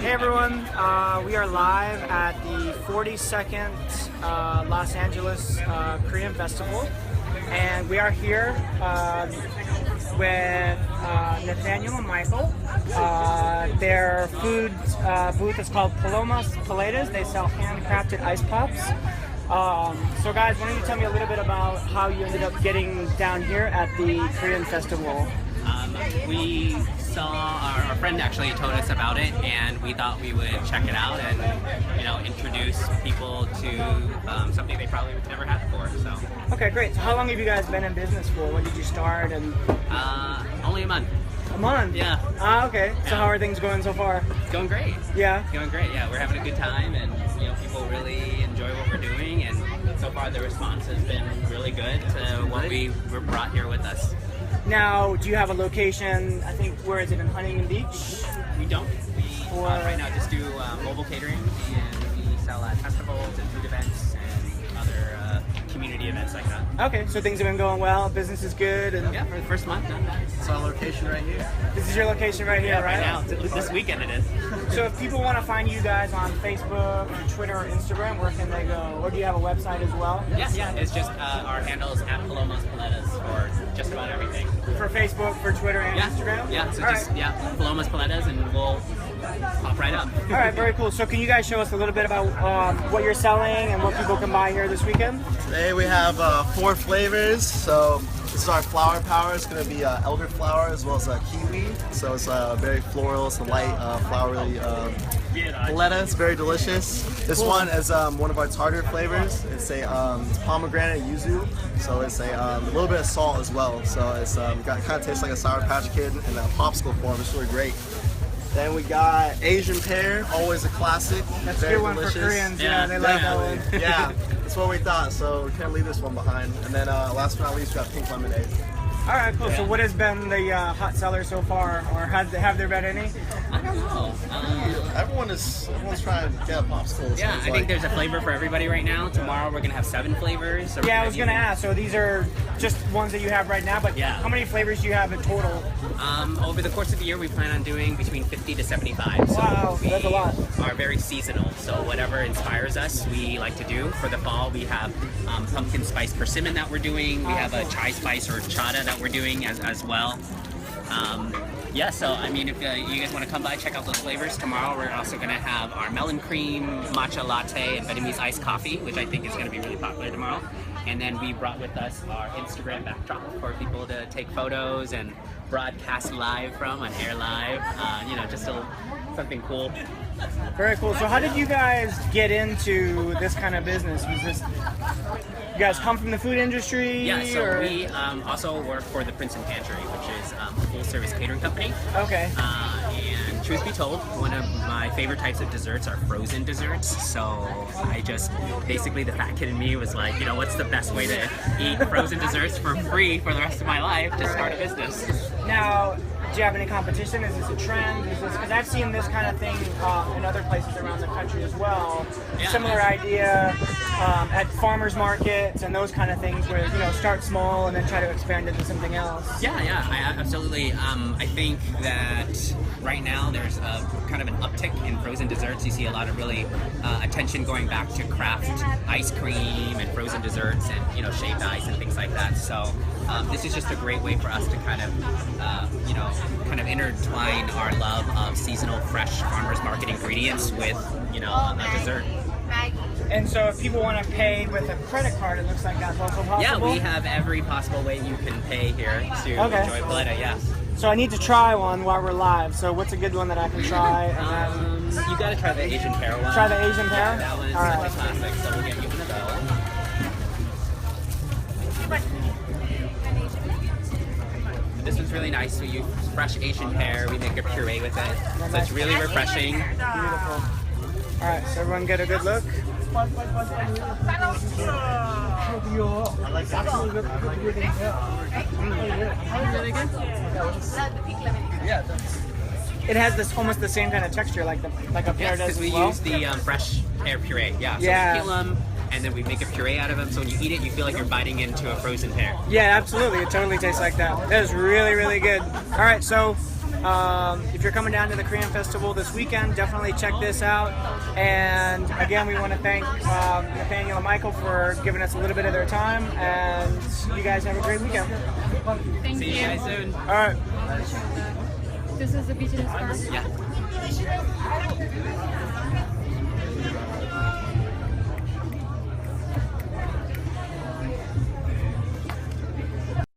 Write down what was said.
Hey everyone, we are live at the 42nd Los Angeles Korean Festival, and we are here with Nathaniel and Michael. Their food booth is called Paletas. They sell handcrafted ice pops. So guys, why don't you tell me a little bit about how you ended up getting down here at the Korean Festival? We saw our friend actually told us about it, and we thought we would check it out and introduce people to something they probably never had before. So Okay, great. So how long have you guys been in business for? When did you start? And only a month. a month. Yeah. Okay. So Yeah. how are things going so far? It's going great. Yeah. It's going great. Yeah, we're having a good time, and people really enjoy what we're doing, and so far the response has been really good to what we were brought here with us. Now, do you have a location? I think where is it, in Huntington Beach? We don't. We right now just do mobile catering, and we sell at festivals and food events and other community events like that. Okay, so things have been going well. Business is good, and Yeah, for the first month, not bad. It's our location right here. this is your location right here, Yeah, right? right now. This weekend it is. So if people want to find you guys on Facebook or Twitter or Instagram, where can they go? Or do you have a website as well? Yeah. It's just our handles at Paloma's Paletas for just about everything. For Facebook, for Twitter, and Yeah. Instagram? Yeah. So All just right. Paloma's Paletas, and we'll pop right up. All right, very cool. So can you guys show us a little bit about what you're selling and what people can buy here this weekend? Today we have 4 flavors. So this is our flower power. It's going to be elderflower as well as kiwi. So it's very floral. It's a light flowery paleta. It's very delicious. This one is one of our tartar flavors. It's it's pomegranate yuzu. So it's a little bit of salt as well. So it's kind of tastes like a Sour Patch Kid in a popsicle form. It's really great. Then we got Asian pear, always a classic. That's a very good one delicious. for Koreans. Yeah, Yeah, they like that one. Yeah, that's what we thought. So we can't leave this one behind. And then last but not least, we got pink lemonade. All right, cool. So Yeah. what has been the hot seller so far, or have there been any? I don't know. Everyone's trying to get a popsicle. Yeah, I think there's a flavor for everybody right now. Tomorrow we're gonna have 7 flavors. So Yeah, I was gonna ask. So these are just ones that you have right now, but Yeah. how many flavors do you have in total? Over the course of the year, we plan on doing between 50 to 75. So Wow, we that's a lot. are very seasonal. So whatever inspires us, we like to do. For the fall, we have pumpkin spice persimmon that we're doing. We have a chai spice or chata that we're doing as well. Yeah, so I mean, if you guys want to come by, check out those flavors. Tomorrow we're also going to have our melon cream, matcha latte, and Vietnamese iced coffee, which I think is going to be really popular tomorrow. And then we brought with us our Instagram backdrop for people to take photos and broadcast live from on AireLive. Just something cool. Very cool. So how did you guys get into this kind of business? Was this, you guys come from the food industry? Yeah, so or? we also work for the Princeton Pantry, which is a full-service catering company. Okay. And truth be told, one of my favorite types of desserts are frozen desserts. So I just, basically the fat kid in me was like, what's the best way to eat frozen desserts for free for the rest of my life to start a business? Now, do you have any competition? Is this a trend? Is this, because I've seen this kind of thing in other places around the country as well. Yeah. Similar idea at farmers markets and those kind of things where start small and then try to expand into something else. Yeah, absolutely. I think that right now there's a kind of an uptick in frozen desserts. You see a lot of really attention going back to craft ice cream and frozen desserts and shaved ice and things like that. So this is just a great way for us to kind of intertwine our love of seasonal, fresh farmers market ingredients with a dessert. And so if people want to pay with a credit card, it looks like that's also possible? Yeah, we have every possible way you can pay here to enjoy Paleta, yes. So I need to try one while we're live. So what's a good one that I can try? And then You gotta try the Asian pear one. try the Asian pear? That one is All such right. a classic, so we'll get you one of those. This one's really nice. We use fresh Asian pear. We make a puree with it, so it's really refreshing. Beautiful. All right, so everyone get a good look. It has this almost the same kind of texture like a pear Yes, does because we as well. use the fresh pear puree. Yeah, so Yeah. we peel them, and then we make a puree out of them. So when you eat it, you feel like you're biting into a frozen pear. Yeah, absolutely. It totally tastes like that. That is really, really good. All right, so If you're coming down to the Korean Festival this weekend, definitely check this out. And again, we want to thank Nathaniel and Michael for giving us a little bit of their time. And you guys have a great weekend. Thank See you guys soon. All right. This is the business card. Yeah.